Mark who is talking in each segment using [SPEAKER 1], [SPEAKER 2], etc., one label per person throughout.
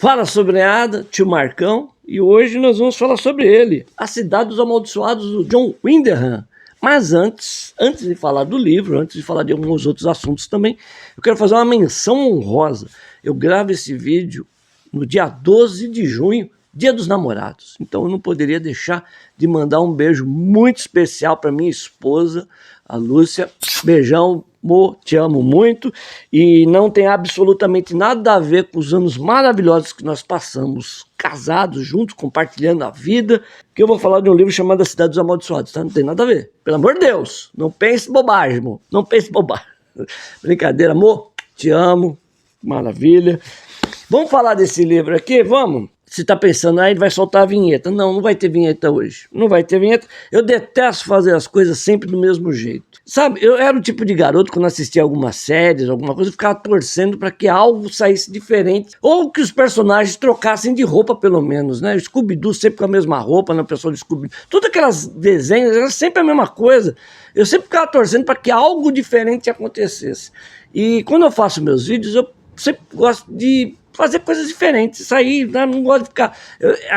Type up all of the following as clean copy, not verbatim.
[SPEAKER 1] Fala Sobreada, tio Marcão, e hoje nós vamos falar sobre ele, A Cidade dos Amaldiçoados, do John Wyndham. Mas antes de falar do livro, antes de falar de alguns outros assuntos também, eu quero fazer uma menção honrosa. Eu gravo esse vídeo no dia 12 de junho, Dia dos Namorados. Então eu não poderia deixar de mandar um beijo muito especial para minha esposa, a Lúcia. Beijão, amor, te amo muito. E não tem absolutamente nada a ver com os anos maravilhosos que nós passamos casados, juntos, compartilhando a vida, que eu vou falar de um livro chamado A Cidade dos Amaldiçoados, tá? Não tem nada a ver. Pelo amor de Deus, não pense bobagem, amor. Não pense bobagem. Brincadeira, amor, te amo, maravilha. Vamos falar desse livro aqui? Vamos? Você está pensando, ele vai soltar a vinheta. Não, não vai ter vinheta hoje. Não vai ter vinheta. Eu detesto fazer as coisas sempre do mesmo jeito. Sabe, eu era o tipo de garoto, quando assistia algumas séries, alguma coisa, eu ficava torcendo para que algo saísse diferente. Ou que os personagens trocassem de roupa, pelo menos, né? Scooby-Doo sempre com a mesma roupa, na pessoa de Scooby-Doo. Todas aquelas desenhos, era sempre a mesma coisa. Eu sempre ficava torcendo para que algo diferente acontecesse. E quando eu faço meus vídeos, eu sempre gosto de fazer coisas diferentes, sair, né? Não gosto de ficar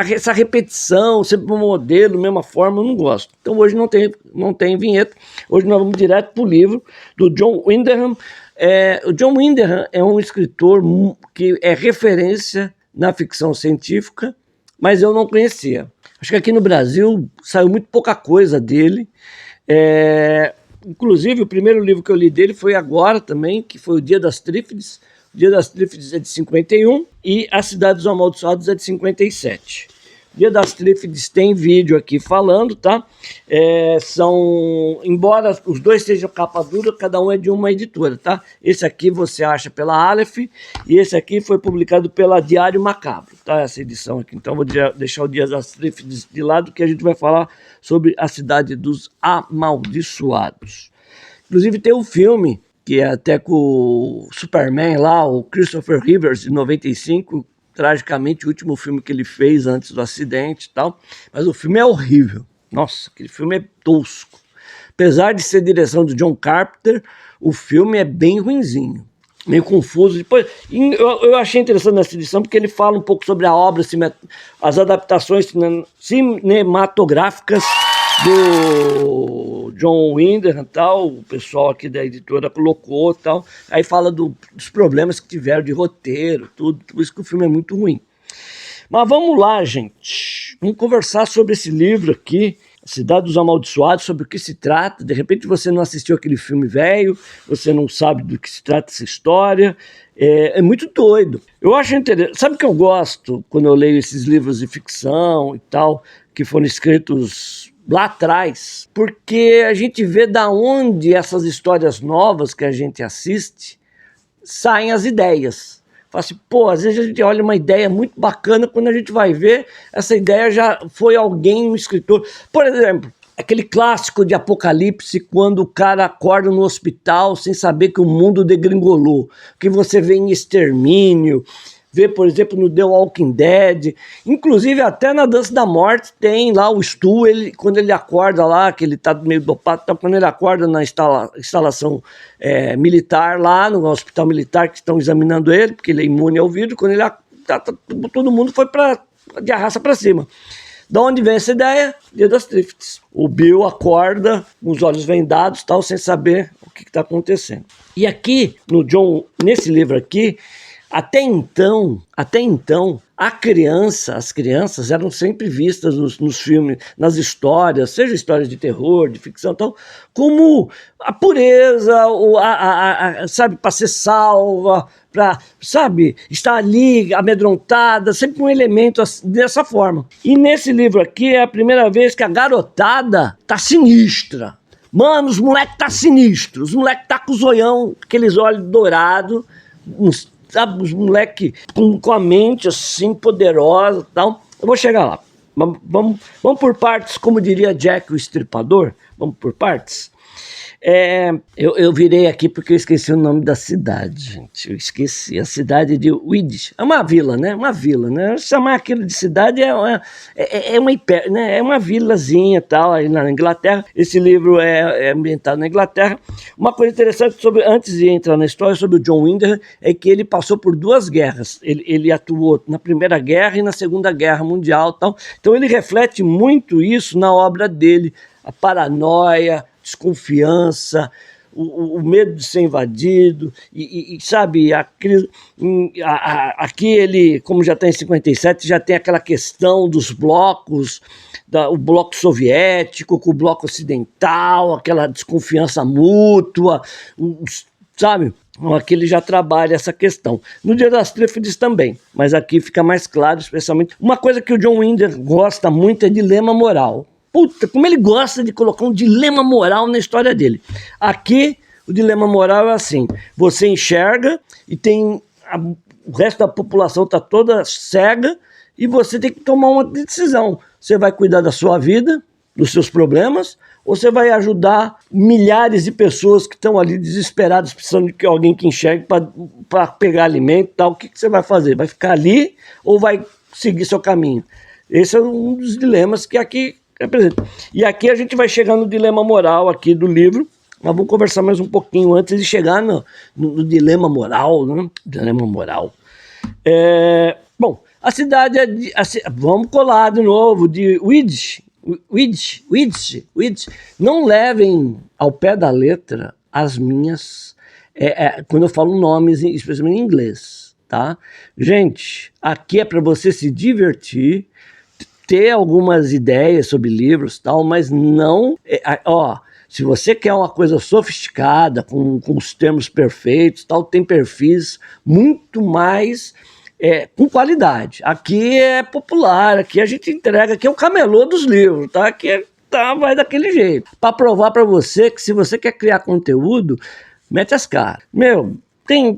[SPEAKER 1] essa repetição, sempre um modelo, mesma forma, eu não gosto. Então hoje não tem vinheta, hoje nós vamos direto para o livro do John Wyndham. O John Wyndham é um escritor que é referência na ficção científica, mas eu não conhecia. Acho que aqui no Brasil saiu muito pouca coisa dele. Inclusive o primeiro livro que eu li dele foi agora também, que foi O Dia das Trífides. O Dia das Trífides é de 51 e A Cidade dos Amaldiçoados é de 57. O Dia das Trífides tem vídeo aqui falando, tá? Embora os dois sejam capa dura, cada um é de uma editora, tá? Esse aqui você acha pela Aleph e esse aqui foi publicado pela Diário Macabro, tá? Essa edição aqui. Então vou deixar o Dia das Trífides de lado, que a gente vai falar sobre A Cidade dos Amaldiçoados. Inclusive tem um filme que é até com o Superman lá, o Christopher Reeves, de 95, tragicamente o último filme que ele fez antes do acidente e tal, mas o filme é horrível. Nossa, aquele filme é tosco. Apesar de ser direção do John Carpenter, o filme é bem ruinzinho, meio confuso. Depois, eu achei interessante nessa edição porque ele fala um pouco sobre a obra, as adaptações cinematográficas do John Wyndham, tal, o pessoal aqui da editora colocou, tal, aí fala dos problemas que tiveram de roteiro, tudo, por isso que o filme é muito ruim. Mas vamos lá, gente, vamos conversar sobre esse livro aqui, A Cidade dos Amaldiçoados, sobre o que se trata. De repente você não assistiu aquele filme velho, você não sabe do que se trata essa história, é muito doido. Eu acho interessante, sabe o que eu gosto quando eu leio esses livros de ficção e tal, que foram escritos lá atrás, porque a gente vê da onde essas histórias novas que a gente assiste saem as ideias. Fala assim, pô, às vezes a gente olha uma ideia muito bacana, quando a gente vai ver, essa ideia já foi alguém, um escritor. Por exemplo, aquele clássico de Apocalipse, quando o cara acorda no hospital sem saber que o mundo degringolou, que você vê em Extermínio, vê, por exemplo, no The Walking Dead, inclusive até na Dança da Morte tem lá o Stu, quando ele acorda lá, que ele tá meio dopado, então, quando ele acorda na instalação militar lá, no hospital militar, que estão examinando ele, porque ele é imune ao vírus, quando ele todo mundo foi de arraça para cima. Da onde vem essa ideia? Dia das Trífides. O Bill acorda com os olhos vendados, tal, sem saber o que está acontecendo. E aqui, nesse livro aqui, até então, as crianças eram sempre vistas nos filmes, nas histórias, seja histórias de terror, de ficção, tal, como a pureza, sabe, para ser salva, para, sabe, estar ali amedrontada, sempre um elemento dessa forma. E nesse livro aqui é a primeira vez que a garotada tá sinistra. Mano, os moleques tá sinistros, os moleques tá com o zoião, aqueles olhos dourados, sabe, os moleques com a mente assim, poderosa e tal. Eu vou chegar lá. Vamos por partes, como diria Jack o Estripador. Vamos por partes. Eu virei aqui porque eu esqueci o nome da cidade, gente. Eu esqueci. A cidade de Uídice. É uma vila, né? Uma vila, né? Chamar aquilo de cidade né? É uma vilazinha tal, aí na Inglaterra. Esse livro é ambientado na Inglaterra. Uma coisa interessante antes de entrar na história sobre o John Wyndham, é que ele passou por 2 guerras. Ele atuou na Primeira Guerra e na Segunda Guerra Mundial tal. Então ele reflete muito isso na obra dele. A paranoia, desconfiança, o medo de ser invadido, e sabe, aqui ele, como já está em 57, já tem aquela questão dos blocos, o bloco soviético com o bloco ocidental, aquela desconfiança mútua, sabe? Aqui ele já trabalha essa questão. No Dia das Trífides também, mas aqui fica mais claro, especialmente. Uma coisa que o John Wyndham gosta muito é dilema moral. Puta, como ele gosta de colocar um dilema moral na história dele. Aqui, o dilema moral é assim: você enxerga e o resto da população está toda cega e você tem que tomar uma decisão. Você vai cuidar da sua vida, dos seus problemas, ou você vai ajudar milhares de pessoas que estão ali desesperadas, precisando de alguém que enxergue para pegar alimento e tal. O que você vai fazer? Vai ficar ali ou vai seguir seu caminho? Esse é um dos dilemas que aqui representa. E aqui a gente vai chegar no dilema moral aqui do livro, mas vamos conversar mais um pouquinho antes de chegar no dilema moral, né? Dilema moral. Bom, a cidade vamos colar de novo, de Uídice. Não levem ao pé da letra as minhas, quando eu falo nomes, especialmente em inglês, tá? Gente, aqui é para você se divertir, ter algumas ideias sobre livros e tal, mas não... se você quer uma coisa sofisticada, com os termos perfeitos tal, tem perfis muito mais com qualidade. Aqui é popular, aqui a gente entrega, aqui é o camelô dos livros, tá? Aqui vai daquele jeito. Para provar para você que se você quer criar conteúdo, mete as caras. Meu... Tem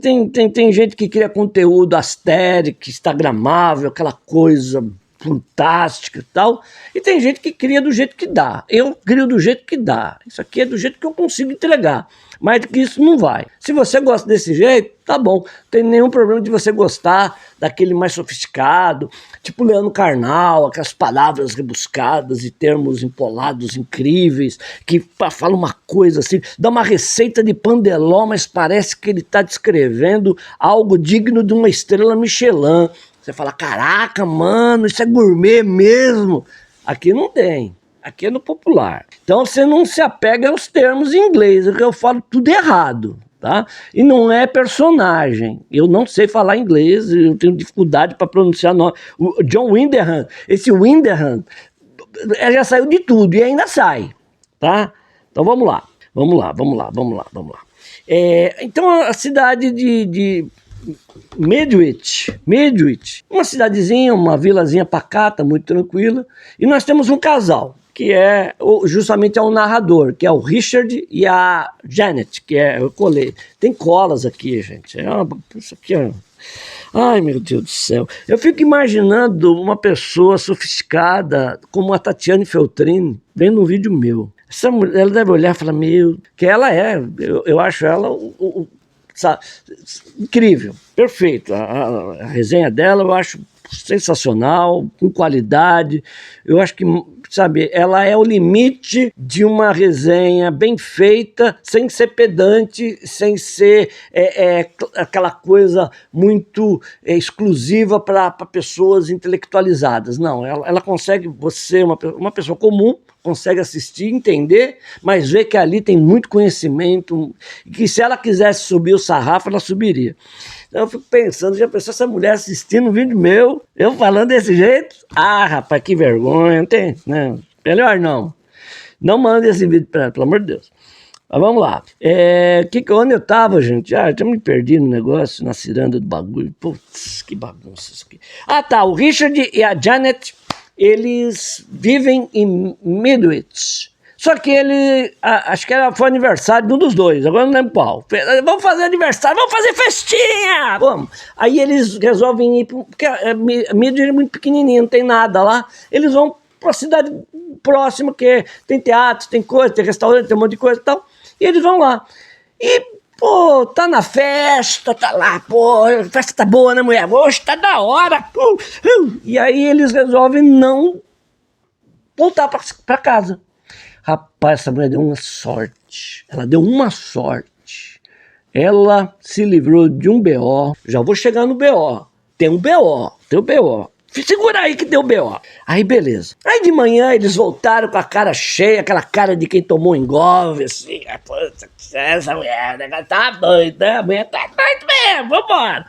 [SPEAKER 1] gente que cria conteúdo astérico, instagramável, aquela coisa fantástica e tal, e tem gente que cria do jeito que dá. Eu crio do jeito que dá. Isso aqui é do jeito que eu consigo entregar. Mais do que isso não vai. Se você gosta desse jeito, tá bom. Não tem nenhum problema de você gostar daquele mais sofisticado, tipo Leandro Carnal, aquelas palavras rebuscadas e termos empolados incríveis, que fala uma coisa assim, dá uma receita de pandeló, mas parece que ele está descrevendo algo digno de uma estrela Michelin. Você fala, caraca, mano, isso é gourmet mesmo. Aqui não tem. Aqui é no popular. Então você não se apega aos termos em inglês, porque eu falo tudo errado, tá? E não é personagem. Eu não sei falar inglês, eu tenho dificuldade para pronunciar nome. O John Wyndham, esse Wyndham, já saiu de tudo e ainda sai, tá? Então vamos lá. Então a cidade de Medwich, uma cidadezinha, uma vilazinha pacata, muito tranquila, e nós temos um casal, que justamente é o narrador, que é o Richard e a Janet, que eu colei. Tem colas aqui, gente. Isso aqui, ai, meu Deus do céu. Eu fico imaginando uma pessoa sofisticada, como a Tatiane Feltrin, vendo um vídeo meu. Essa mulher, ela deve olhar e falar, que ela eu acho ela sabe, incrível, perfeito. A resenha dela eu acho sensacional, com qualidade. Eu acho que, sabe, ela é o limite de uma resenha bem feita, sem ser pedante, sem ser aquela coisa muito exclusiva para pessoas intelectualizadas. Não, ela consegue, você, uma pessoa comum, consegue assistir, entender, mas ver que ali tem muito conhecimento, e que se ela quisesse subir o sarrafo, ela subiria. Então eu fico pensando, já pensou essa mulher assistindo um vídeo meu, eu falando desse jeito? Ah, rapaz, que vergonha, não tem? Não, melhor não. Não mande esse vídeo para ela, pelo amor de Deus. Mas vamos lá. Onde eu tava, gente? Já me perdi no negócio, na ciranda do bagulho. Putz, que bagunça isso aqui. Ah, tá, o Richard e a Janet, eles vivem em Medwich. Só que acho que foi aniversário de um dos dois, agora não lembro qual. Vamos fazer aniversário, vamos fazer festinha! Vamos. Aí eles resolvem ir, porque Medwich é muito pequenininho, não tem nada lá. Eles vão para a cidade próxima, que tem teatro, tem coisa, tem restaurante, tem um monte de coisa e tal. E eles vão lá. E, pô, tá na festa, tá lá, pô, festa tá boa, né, mulher? Hoje tá da hora, pô. E aí eles resolvem não voltar pra casa. Rapaz, essa mulher deu uma sorte. Ela deu uma sorte. Ela se livrou de um BO. Já vou chegar no BO. Tem um BO. Segura aí que deu B.O. Aí beleza. Aí de manhã eles voltaram com a cara cheia, aquela cara de quem tomou engolve, assim. Essa mulher, tá doida, a mulher tá doida mesmo, vambora.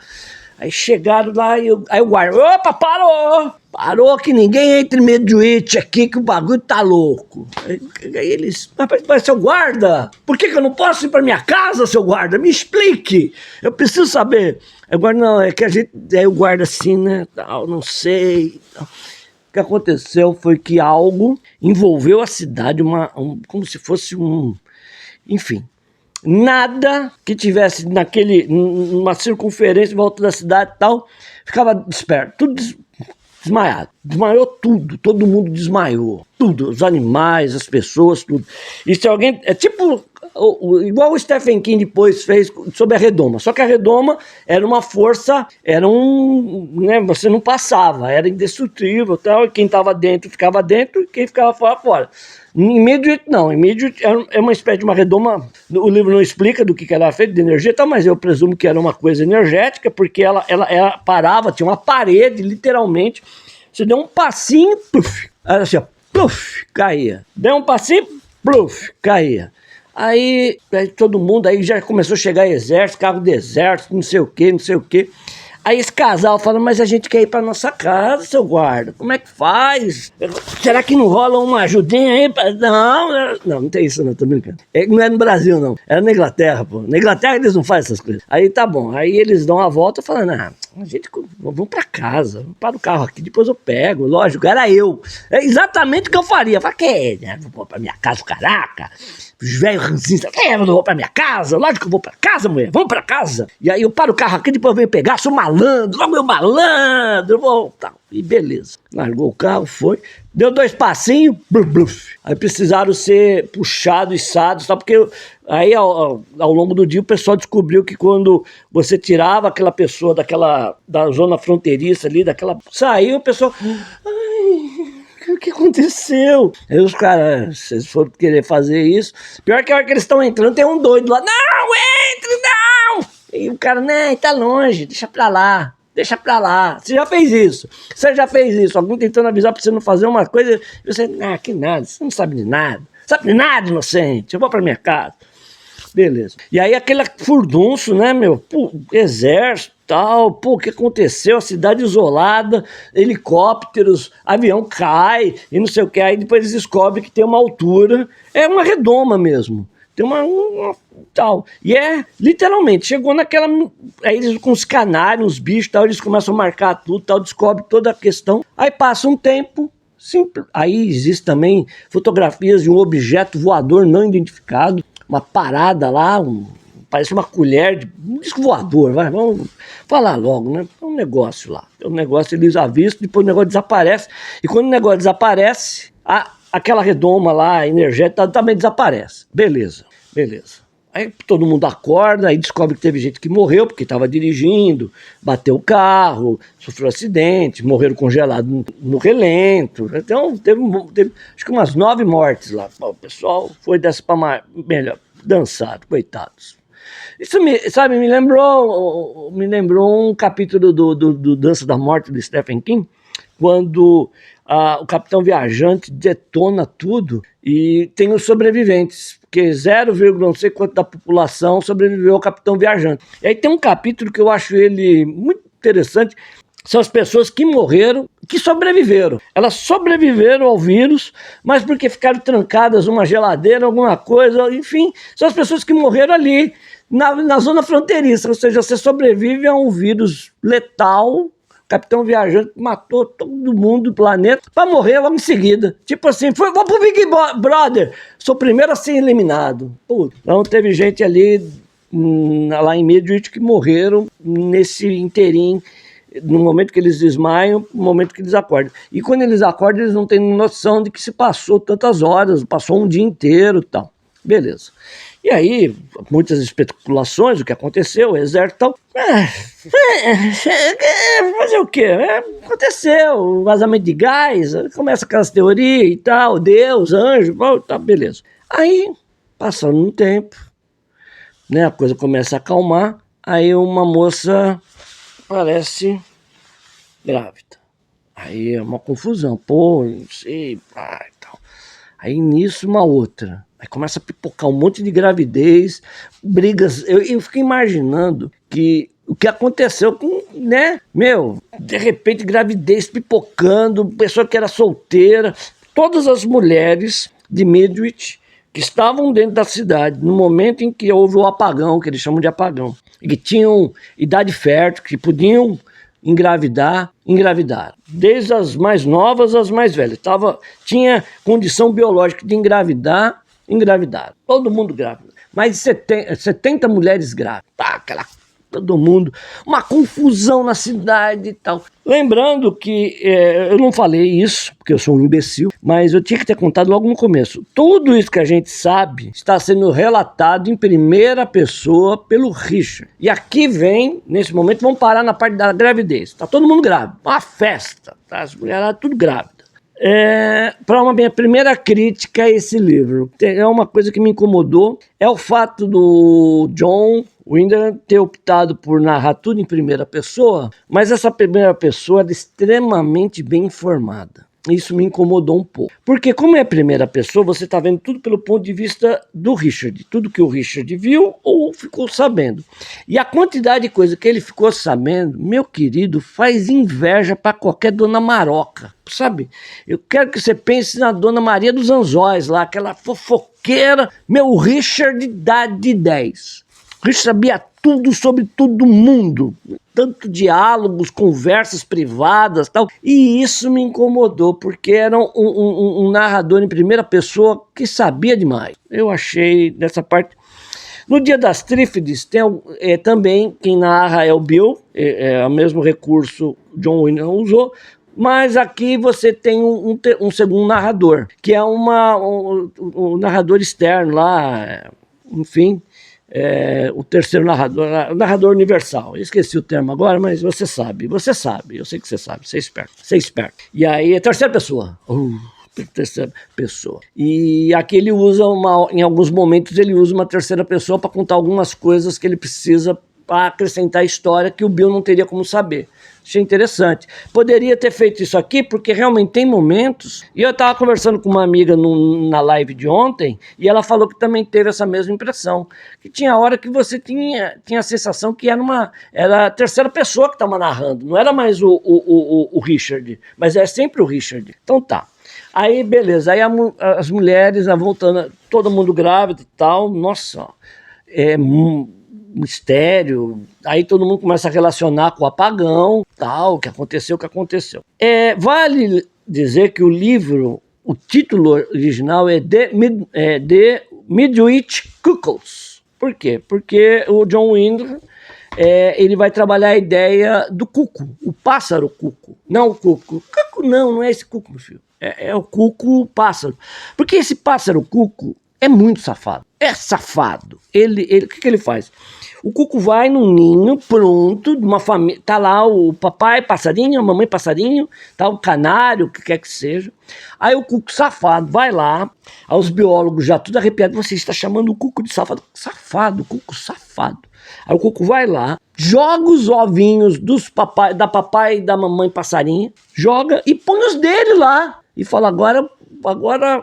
[SPEAKER 1] Aí chegaram lá e aí o guarda, opa, parou que ninguém entre medjuíte aqui que o bagulho tá louco. Aí eles, mas seu guarda, por que eu não posso ir pra minha casa, seu guarda? Me explique, eu preciso saber. Agora não, é que a gente, aí o guarda assim, né, tal, não sei. O que aconteceu foi que algo envolveu a cidade, como se fosse enfim. Nada que tivesse numa circunferência em volta da cidade e tal, ficava desperto, tudo desmaiado. Desmaiou tudo, todo mundo desmaiou. Tudo, os animais, as pessoas, tudo. E se alguém, é tipo, igual o Stephen King depois fez sobre a redoma, só que a redoma era uma força, né, você não passava, era indestrutível e tal, e quem estava dentro ficava dentro e quem ficava fora, fora. Immediate não, Immediate é uma espécie de uma redoma, o livro não explica do que ela era feita, de energia e tal, mas eu presumo que era uma coisa energética, porque ela parava, tinha uma parede, literalmente, você deu um passinho, pluf, assim, ó, pluf, caía. Deu um passinho, pluf, caía. Aí todo mundo, aí já começou a chegar exército, carro do exército, não sei o que. Aí esse casal fala, mas a gente quer ir pra nossa casa, seu guarda, como é que faz? Será que não rola uma ajudinha aí? Não tem isso não, tô brincando. Não é no Brasil não, é na Inglaterra, pô. Na Inglaterra eles não fazem essas coisas. Aí tá bom, aí eles dão a volta falando, vamos pra casa, para o carro aqui, depois eu pego, lógico, era eu. É exatamente o que eu faria. Eu falei, vou pra minha casa, caraca. Os velhos ranzinhos, eu não vou pra minha casa, lógico que eu vou pra casa, mulher, vamos pra casa. E aí eu paro o carro aqui, depois eu venho pegar, sou malandro, logo meu malandro, vou, tal. E beleza, largou o carro, foi, deu 2 passinhos, bluf, bluf. Aí precisaram ser puxados, içados, tal, porque aí ao longo do dia o pessoal descobriu que quando você tirava aquela pessoa da zona fronteiriça ali, saiu o pessoal, o que aconteceu? Aí os caras, vocês foram querer fazer isso. Pior que a hora que eles estão entrando, tem um doido lá. Não, entre, não! E o cara, tá longe, deixa pra lá. Você já fez isso. Alguém tentando avisar pra você não fazer uma coisa. E você, que nada, você não sabe de nada. Sabe de nada, inocente. Eu vou pra minha casa. Beleza. E aí aquele furdunço, né, meu? Pô, exército, tal. Pô, o que aconteceu? A cidade isolada, helicópteros, avião cai e não sei o que. Aí depois eles descobrem que tem uma altura. É uma redoma mesmo. Tem uma tal. E literalmente, chegou naquela. Aí eles com os canários, os bichos, tal, eles começam a marcar tudo, tal, descobrem toda a questão. Aí passa um tempo. Simples. Aí existe também fotografias de um objeto voador não identificado. Uma parada lá, parece uma colher um disco voador, vamos falar logo, né? É um negócio lá. É um negócio, eles avistam, depois o negócio desaparece. E quando o negócio desaparece, aquela redoma lá, energética, também desaparece. Beleza. Aí todo mundo acorda, aí descobre que teve gente que morreu, porque estava dirigindo, bateu o carro, sofreu acidente, morreram congelados no relento. Então teve acho que umas 9 mortes lá. O pessoal foi dessa para melhor, dançado, coitados. Isso me lembrou um capítulo do Dança da Morte do Stephen King, quando o Capitão Viajante detona tudo e tem os sobreviventes, porque 0, não sei quanto da população sobreviveu ao Capitão Viajante. E aí tem um capítulo que eu acho ele muito interessante, são as pessoas que morreram, que sobreviveram. Elas sobreviveram ao vírus, mas porque ficaram trancadas numa geladeira, alguma coisa, enfim, são as pessoas que morreram ali, na zona fronteiriça, ou seja, você sobrevive a um vírus letal. Capitão Viajante matou todo mundo do planeta pra morrer logo em seguida. Tipo assim, vou pro Big Brother, sou o primeiro a ser eliminado. Então teve gente ali, lá em Midwich, que morreram nesse inteirinho, no momento que eles desmaiam, no momento que eles acordam. E quando eles acordam, eles não têm noção de que se passou tantas horas, passou um dia inteiro e tal. Beleza. E aí, muitas especulações, o que aconteceu, o exército e tal. Fazer o quê? Aconteceu, vazamento de gás, começa aquelas teorias e tal, Deus, anjo, tá, beleza. Aí, passando um tempo, né, a coisa começa a acalmar, aí uma moça parece grávida. Aí é uma confusão, pô, não sei, pá, e tal. Aí nisso uma outra. Aí começa a pipocar um monte de gravidez, brigas. Eu fico imaginando que o que aconteceu com, né? Meu, de repente gravidez pipocando, pessoa que era solteira, todas as mulheres de Midwich que estavam dentro da cidade no momento em que houve o apagão, que eles chamam de apagão, e que tinham idade fértil, que podiam engravidaram. Desde as mais novas às mais velhas. Tinha condição biológica de engravidaram. Todo mundo grávido. Mais de 70 mulheres grávidas. Tá, todo mundo. Uma confusão na cidade e tal. Lembrando que eu não falei isso, porque eu sou um imbecil, mas eu tinha que ter contado logo no começo. Tudo isso que a gente sabe está sendo relatado em primeira pessoa pelo Richard. E aqui vem, nesse momento, vamos parar na parte da gravidez. Tá todo mundo grávido. Uma festa. Tá? As mulheres tudo grávidas. Para uma minha primeira crítica a esse livro, é uma coisa que me incomodou, é o fato do John Wyndham ter optado por narrar tudo em primeira pessoa, mas essa primeira pessoa era extremamente bem informada. Isso me incomodou um pouco. Porque como é a primeira pessoa, você está vendo tudo pelo ponto de vista do Richard. Tudo que o Richard viu ou ficou sabendo. E a quantidade de coisa que ele ficou sabendo, meu querido, faz inveja para qualquer dona Maroca. Sabe? Eu quero que você pense na dona Maria dos Anzóis lá, aquela fofoqueira. Meu Richard dá de 10. Richard sabia tudo sobre todo mundo. Tanto diálogos, conversas privadas, tal. E isso me incomodou, porque era um narrador em primeira pessoa que sabia demais. Eu achei dessa parte. No Dia das Trífides, tem também quem narra é o Bill, é o mesmo recurso John Wyndham usou, mas aqui você tem um segundo narrador, que é um narrador externo lá, enfim. O terceiro narrador, o narrador universal. Eu esqueci o termo agora, mas você sabe, eu sei que você sabe, você é esperto. E aí é terceira pessoa. Terceira pessoa. E aqui ele usa em alguns momentos ele usa uma terceira pessoa para contar algumas coisas que ele precisa para acrescentar a história que o Bill não teria como saber. Achei interessante. Poderia ter feito isso aqui, porque realmente tem momentos, e eu estava conversando com uma amiga na live de ontem, e ela falou que também teve essa mesma impressão, que tinha hora que você tinha a sensação que era a terceira pessoa que estava narrando, não era mais o Richard, mas é sempre o Richard. Então tá. Aí beleza, aí as mulheres voltando, todo mundo grávido e tal, nossa, mistério, aí todo mundo começa a relacionar com o apagão, tal, o que aconteceu. Vale dizer que o livro, o título original é The Midwich Cuckoos. Por quê? Porque o John Wyndham, ele vai trabalhar a ideia do cuco, o pássaro cuco, não o cuco. Cuco não é esse cuco, meu filho, é o cuco pássaro, porque esse pássaro cuco é muito safado, o que ele faz? O cuco vai num ninho pronto, de uma família, tá lá o papai passarinho, a mamãe passarinho, tá o canário, o que quer que seja. Aí o cuco safado vai lá, aos biólogos já tudo arrepiado, você está chamando o cuco de safado? Safado, cuco safado. Aí o cuco vai lá, joga os ovinhos da papai e da mamãe passarinho, joga e põe os dele lá. E fala, agora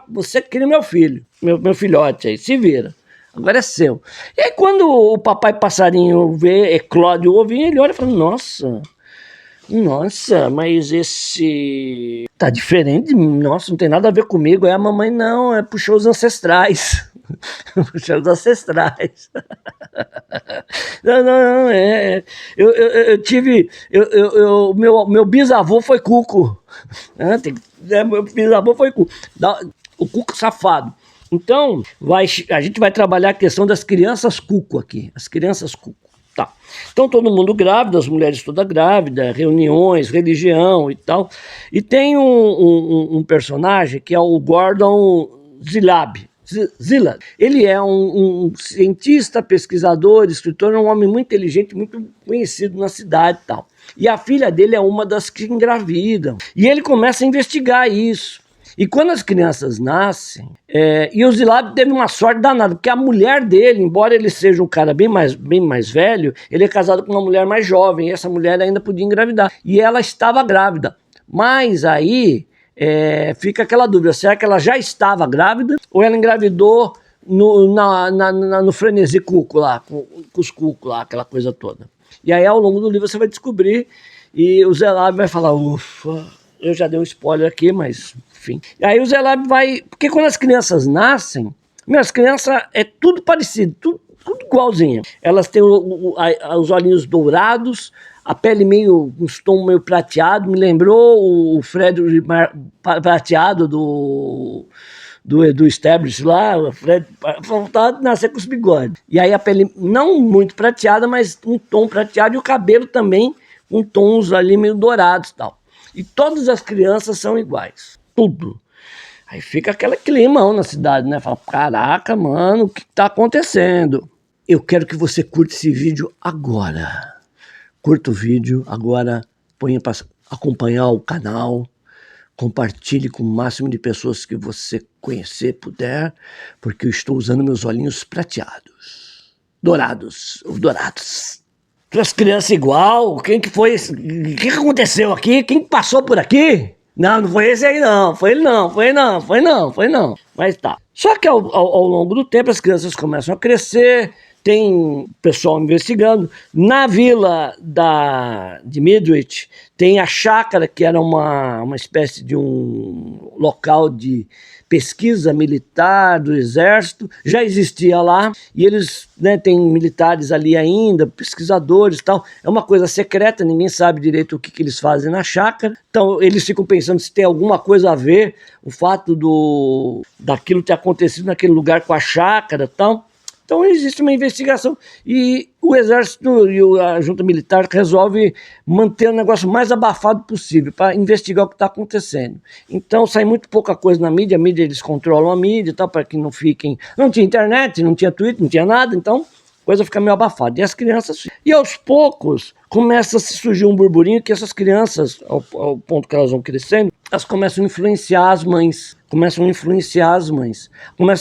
[SPEAKER 1] você cria meu filho, meu filhote aí, se vira. Agora é seu. E aí quando o papai passarinho eclode o ovinho, ele olha e fala, nossa, mas esse tá diferente, nossa, não tem nada a ver comigo. Aí a mamãe não, puxou os ancestrais. Puxou os ancestrais. Não, eu tive, meu bisavô foi cuco. Meu bisavô foi cuco. O cuco safado. Então, a gente vai trabalhar a questão das crianças cuco aqui. As crianças cuco. Tá. Então, todo mundo grávido, as mulheres todas grávidas, reuniões, religião e tal. E tem um personagem que é o Gordon Zilab. Szilard. Ele é um cientista, pesquisador, escritor, um homem muito inteligente, muito conhecido na cidade e tal. E a filha dele é uma das que engravidam. E ele começa a investigar isso. E quando as crianças nascem, e o Szilard teve uma sorte danada, porque a mulher dele, embora ele seja um cara bem mais velho, ele é casado com uma mulher mais jovem, e essa mulher ainda podia engravidar. E ela estava grávida. Mas aí fica aquela dúvida, será que ela já estava grávida ou ela engravidou no frenesi cuco lá, com os cucos lá, aquela coisa toda. E aí ao longo do livro você vai descobrir e o Szilard vai falar, ufa, eu já dei um spoiler aqui, mas enfim. E aí o Szilard vai, porque quando as crianças nascem, as crianças é tudo parecido, tudo igualzinho. Elas têm os olhinhos dourados, a pele um tom meio prateado, me lembrou o Fred prateado do Establish lá, o Fred faltava nascer com os bigodes. E aí a pele não muito prateada, mas um tom prateado e o cabelo também com tons ali meio dourados e tal. E todas as crianças são iguais, tudo. Aí fica aquele climão na cidade, né? Fala, caraca, mano, o que tá acontecendo? Eu quero que você curta esse vídeo agora. Curta o vídeo, agora ponha para acompanhar o canal, compartilhe com o máximo de pessoas que você conhecer puder, porque eu estou usando meus olhinhos prateados, dourados. As crianças igual, quem que foi esse? O que aconteceu aqui? Quem passou por aqui? Não foi esse aí não, foi ele não. Mas tá. Só que ao longo do tempo as crianças começam a crescer, tem pessoal investigando. Na vila de Midwich tem a chácara, que era uma espécie de um local de pesquisa militar do exército, já existia lá, e eles, né, tem militares ali ainda, pesquisadores e tal, é uma coisa secreta, ninguém sabe direito o que eles fazem na chácara, então eles ficam pensando se tem alguma coisa a ver, o fato daquilo ter acontecido naquele lugar com a chácara e tal. Então existe uma investigação e o exército e a junta militar resolve manter o negócio mais abafado possível para investigar o que está acontecendo. Então sai muito pouca coisa na mídia, eles controlam a mídia e tal, para que não fiquem... Não tinha internet, não tinha Twitter, não tinha nada, então a coisa fica meio abafada. E as crianças... E aos poucos começa a se surgir um burburinho que essas crianças, ao ponto que elas vão crescendo, elas começam a influenciar as mães. Começam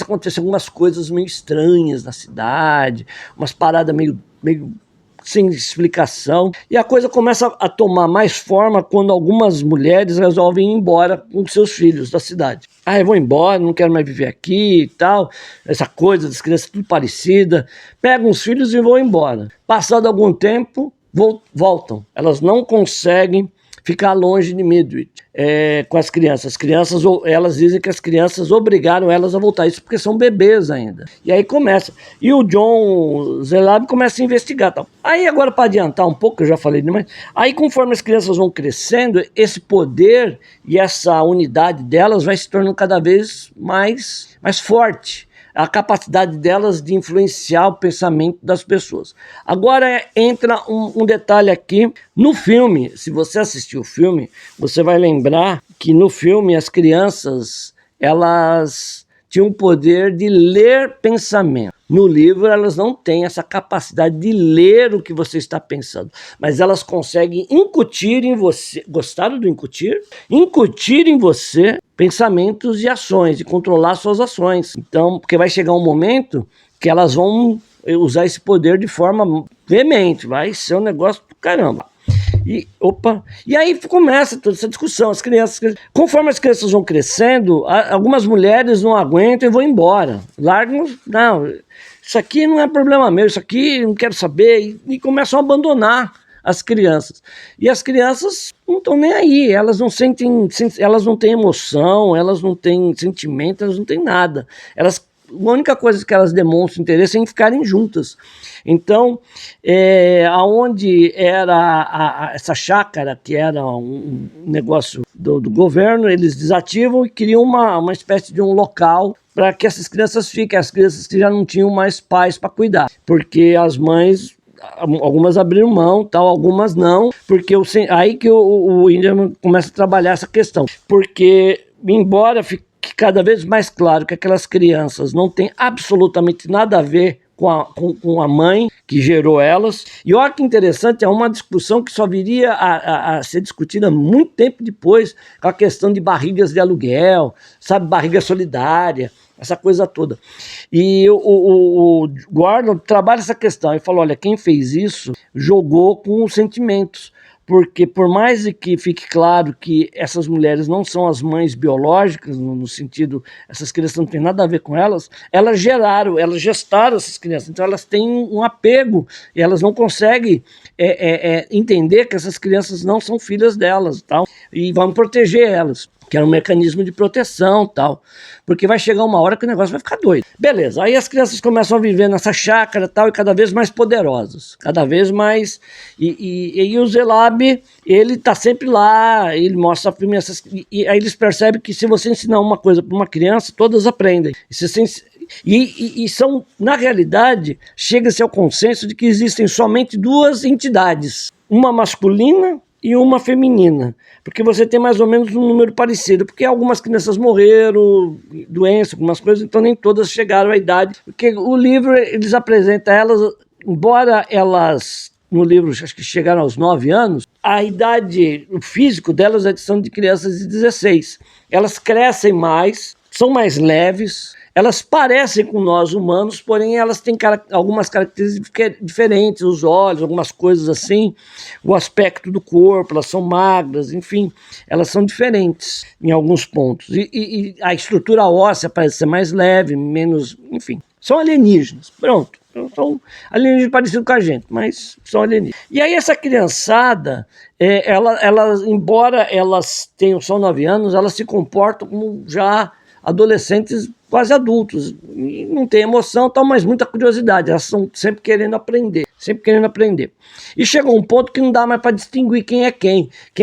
[SPEAKER 1] a acontecer algumas coisas meio estranhas na cidade, umas paradas meio sem explicação. E a coisa começa a tomar mais forma quando algumas mulheres resolvem ir embora com seus filhos da cidade. Ah, eu vou embora, não quero mais viver aqui e tal. Essa coisa das crianças tudo parecida. Pegam os filhos e vão embora. Passado algum tempo, voltam. Elas não conseguem ficar longe de Midwich com as crianças. As crianças, elas dizem que as crianças obrigaram elas a voltar, isso porque são bebês ainda. E aí começa. E o John Szilard começa a investigar. Tal. Aí agora para adiantar um pouco, eu já falei demais, aí conforme as crianças vão crescendo, esse poder e essa unidade delas vai se tornando cada vez mais forte. A capacidade delas de influenciar o pensamento das pessoas. Agora entra um detalhe aqui. No filme, se você assistiu o filme, você vai lembrar que no filme as crianças, elas tinham o poder de ler pensamento. No livro elas não têm essa capacidade de ler o que você está pensando, mas elas conseguem incutir em você, gostaram do incutir? Incutir em você pensamentos e ações, e controlar suas ações. Então, porque vai chegar um momento que elas vão usar esse poder de forma veemente, vai ser um negócio do caramba. E aí começa toda essa discussão, as crianças, conforme as crianças vão crescendo, algumas mulheres não aguentam e vão embora, largam, não, isso aqui não é problema meu, isso aqui não quero saber, e começam a abandonar as crianças. E as crianças não estão nem aí, elas não sentem, elas não têm emoção, elas não têm sentimento, elas não têm nada. A única coisa que elas demonstram interesse é em ficarem juntas. Então, aonde era essa chácara, que era um negócio do governo, eles desativam e criam uma espécie de um local para que essas crianças fiquem, as crianças que já não tinham mais pais para cuidar, porque as mães, algumas abriram mão, tal, algumas não, porque aí que o Winderman começa a trabalhar essa questão, porque embora fique cada vez mais claro que aquelas crianças não têm absolutamente nada a ver com a mãe que gerou elas. E olha que interessante, é uma discussão que só viria a ser discutida muito tempo depois, com a questão de barrigas de aluguel, sabe, barriga solidária, essa coisa toda. E o Gordon trabalha essa questão e falou, olha, quem fez isso jogou com os sentimentos, porque por mais que fique claro que essas mulheres não são as mães biológicas, no sentido, essas crianças não têm nada a ver com elas gestaram essas crianças, então elas têm um apego, e elas não conseguem entender que essas crianças não são filhas delas, tal, e vão proteger elas, que era um mecanismo de proteção, tal, porque vai chegar uma hora que o negócio vai ficar doido. Beleza, aí as crianças começam a viver nessa chácara, tal, e cada vez mais poderosas, cada vez mais, e o Zelab, ele tá sempre lá, ele mostra essas, e aí eles percebem que se você ensinar uma coisa para uma criança, todas aprendem, e são, na realidade, chega-se ao consenso de que existem somente duas entidades, uma masculina e uma feminina, porque você tem mais ou menos um número parecido, porque algumas crianças morreram, doença, algumas coisas, então nem todas chegaram à idade, porque o livro, eles apresentam elas, embora elas, no livro, acho que chegaram aos 9 anos, a idade, o físico delas são de crianças de 16, elas crescem mais, são mais leves, elas parecem com nós humanos, porém elas têm algumas características diferentes, os olhos, algumas coisas assim, o aspecto do corpo, elas são magras, enfim, elas são diferentes em alguns pontos. E a estrutura óssea parece ser mais leve, menos, enfim, são alienígenas, pronto. São alienígenas parecidos com a gente, mas são alienígenas. E aí essa criançada, embora elas tenham só 9 anos, elas se comportam como já adolescentes quase adultos, e não tem emoção, tal, mas muita curiosidade, elas estão sempre querendo aprender, E chegou um ponto que não dá mais para distinguir quem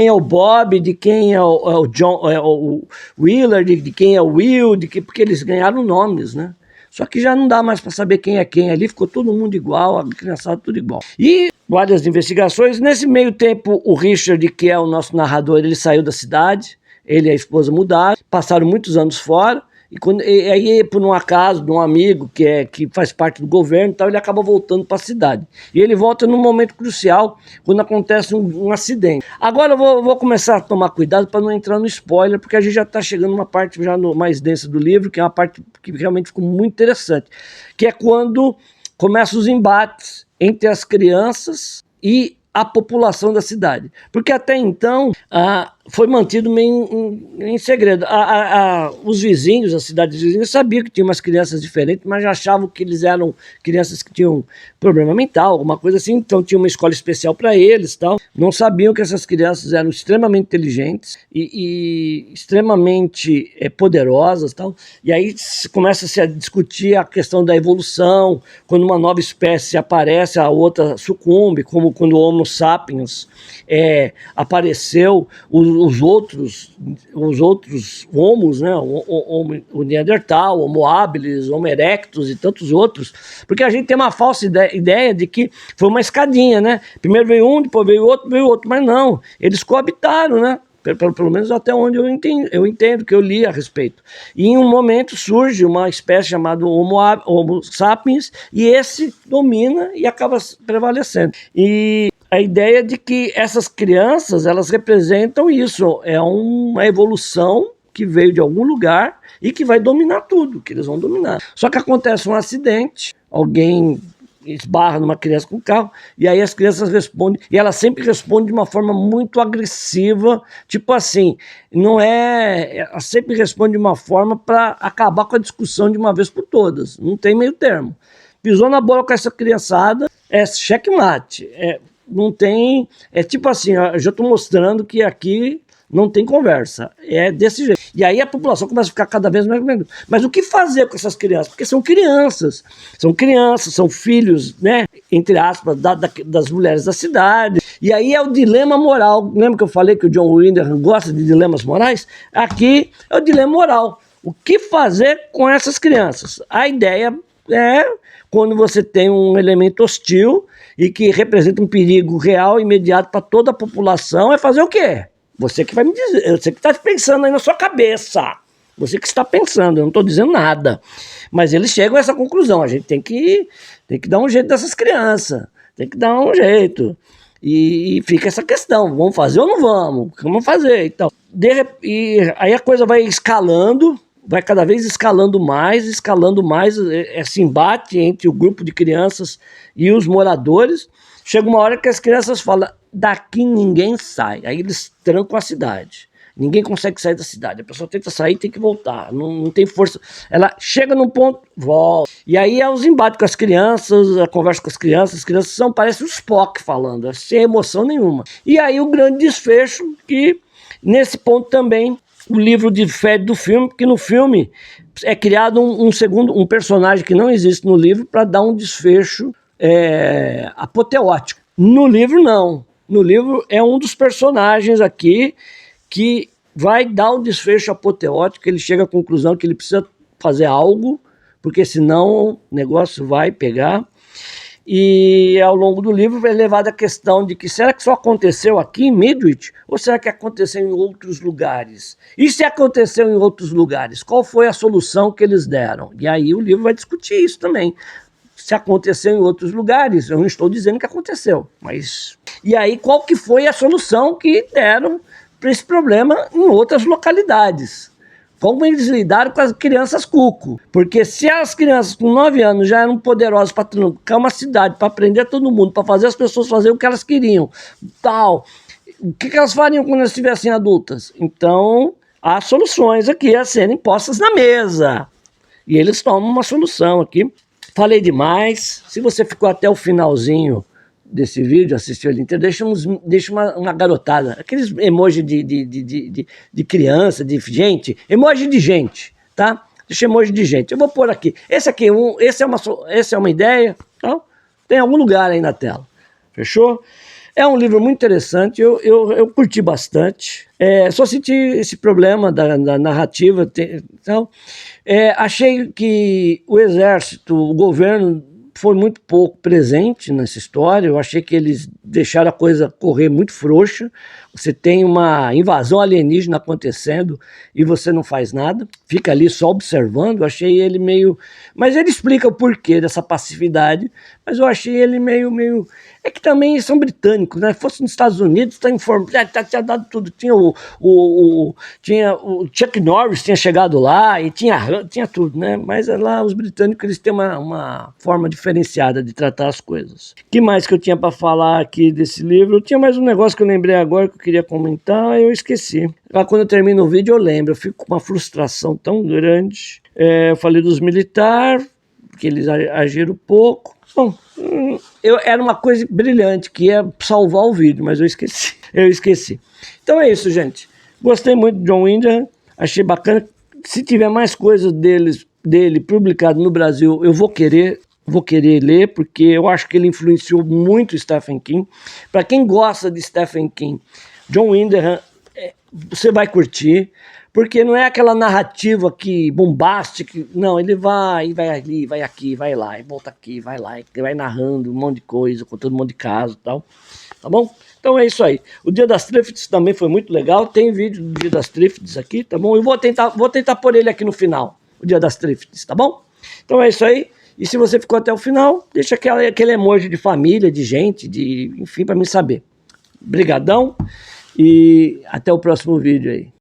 [SPEAKER 1] é o Bob, de quem é o John, o Willard, de quem é o Will, porque eles ganharam nomes, né? Só que já não dá mais para saber quem é quem ali, ficou todo mundo igual, a criançada tudo igual. E várias investigações, nesse meio tempo o Richard, que é o nosso narrador, ele saiu da cidade, ele e a esposa mudaram, passaram muitos anos fora, e aí, por um acaso, de um amigo que faz parte do governo, ele acaba voltando para a cidade. E ele volta num momento crucial, quando acontece um acidente. Agora eu vou começar a tomar cuidado para não entrar no spoiler, porque a gente já está chegando numa parte já mais densa do livro, que é uma parte que realmente ficou muito interessante, que é quando começam os embates entre as crianças e a população da cidade. Porque até então foi mantido meio em segredo. Os vizinhos, as cidades vizinhas, sabiam que tinha umas crianças diferentes, mas já achavam que eles eram crianças que tinham problema mental, alguma coisa assim, então tinha uma escola especial para eles, tal. Não sabiam que essas crianças eram extremamente inteligentes e extremamente poderosas, tal. E aí começa-se a discutir a questão da evolução, quando uma nova espécie aparece, a outra sucumbe, como quando o Homo sapiens apareceu, os outros homos, né? O Neandertal, o Homo habilis, o Homo erectus e tantos outros, porque a gente tem uma falsa ideia de que foi uma escadinha, né? Primeiro veio um, depois veio outro, mas não, eles coabitaram, né? Pelo menos até onde eu entendo, que eu li a respeito. E em um momento surge uma espécie chamada Homo sapiens, e esse domina e acaba prevalecendo. E a ideia de que essas crianças, elas representam isso, é uma evolução que veio de algum lugar e que vai dominar tudo, que eles vão dominar. Só que acontece um acidente, alguém esbarra numa criança com carro, e aí as crianças respondem, e elas sempre respondem de uma forma muito agressiva, tipo assim, ela sempre responde de uma forma para acabar com a discussão de uma vez por todas, não tem meio termo. Pisou na bola com essa criançada, é checkmate, não tem, tipo assim, eu já estou mostrando que aqui não tem conversa, é desse jeito. E aí a população começa a ficar cada vez mais... Mas o que fazer com essas crianças? Porque são crianças, são filhos, né, entre aspas, das mulheres da cidade. E aí é o dilema moral. Lembra que eu falei que o John Wyndham gosta de dilemas morais? Aqui é o dilema moral. O que fazer com essas crianças? A ideia é, quando você tem um elemento hostil e que representa um perigo real, imediato para toda a população, é fazer o quê? Você que vai me dizer, você que está pensando aí na sua cabeça. Você que está pensando, eu não estou dizendo nada. Mas eles chegam a essa conclusão, a gente tem que dar um jeito dessas crianças, tem que dar um jeito. E fica essa questão, vamos fazer ou não vamos? Vamos fazer e tal. E aí a coisa vai escalando, vai cada vez escalando mais, esse embate entre o grupo de crianças e os moradores. Chega uma hora que as crianças falam, daqui ninguém sai. Aí eles trancam a cidade. Ninguém consegue sair da cidade. A pessoa tenta sair, tem que voltar. Não tem força. Ela chega num ponto, volta. E aí é os embates com as crianças, a conversa com as crianças são, parece o Spock falando, sem emoção nenhuma. E aí o grande desfecho, que nesse ponto também, o livro difere do filme, porque no filme é criado um personagem que não existe no livro para dar um desfecho apoteótico. No livro, não. No livro é um dos personagens aqui que vai dar um desfecho apoteótico, ele chega à conclusão que ele precisa fazer algo, porque senão o negócio vai pegar. E ao longo do livro vai levado a questão de que será que só aconteceu aqui em Midwich ou será que aconteceu em outros lugares? E se aconteceu em outros lugares, qual foi a solução que eles deram? E aí o livro vai discutir isso também. Se aconteceu em outros lugares, eu não estou dizendo que aconteceu, mas... E aí qual que foi a solução que deram para esse problema em outras localidades? Como eles lidaram com as crianças cuco? Porque se as crianças com 9 anos já eram poderosas para trancar uma cidade, para prender todo mundo, para fazer as pessoas fazerem o que elas queriam, tal, o que elas fariam quando elas estivessem adultas? Então, há soluções aqui a serem postas na mesa. E eles tomam uma solução aqui. Falei demais. Se você ficou até o finalzinho desse vídeo, assistiu ele inteiro, deixa uma garotada, aqueles emoji de criança, de gente, emoji de gente, tá? Deixa emoji de gente. Eu vou pôr aqui. Esse é uma ideia, tá? Tem algum lugar aí na tela. Fechou? É um livro muito interessante, eu curti bastante. Só senti esse problema da narrativa. Então, achei que o exército, o governo, foi muito pouco presente nessa história. Eu achei que eles deixaram a coisa correr muito frouxa. Você tem uma invasão alienígena acontecendo e você não faz nada, fica ali só observando. Eu achei ele meio... Mas ele explica o porquê dessa passividade, mas eu achei ele meio... É que também são britânicos, né? Fosse nos Estados Unidos, tá informado, tinha dado tudo. Tinha o Chuck Norris tinha chegado lá e tinha tudo, né? Mas lá os britânicos eles têm uma forma diferenciada de tratar as coisas. O que mais que eu tinha para falar aqui desse livro? Eu tinha mais um negócio que eu lembrei agora que eu queria comentar e eu esqueci. Lá quando eu termino o vídeo eu lembro, eu fico com uma frustração tão grande. Eu falei dos militares, que eles agiram pouco. Bom, era uma coisa brilhante, que ia salvar o vídeo, mas eu esqueci. Então é isso, gente. Gostei muito de John Wyndham, achei bacana. Se tiver mais coisas dele publicado no Brasil, eu vou querer ler, porque eu acho que ele influenciou muito Stephen King. Para quem gosta de Stephen King, John Wyndham, você vai curtir. Porque não é aquela narrativa que bombástica, não, ele vai ali, vai aqui, vai lá, e volta aqui, vai lá, e vai narrando um monte de coisa, contando um monte de caso e tal, tá bom? Então é isso aí. O Dia das Triffids também foi muito legal, tem vídeo do Dia das Triffids aqui, tá bom? Eu vou tentar pôr ele aqui no final, o Dia das Triffids, tá bom? Então é isso aí, e se você ficou até o final, deixa aquele emoji de família, de gente, enfim, para mim saber. Brigadão, e até o próximo vídeo aí.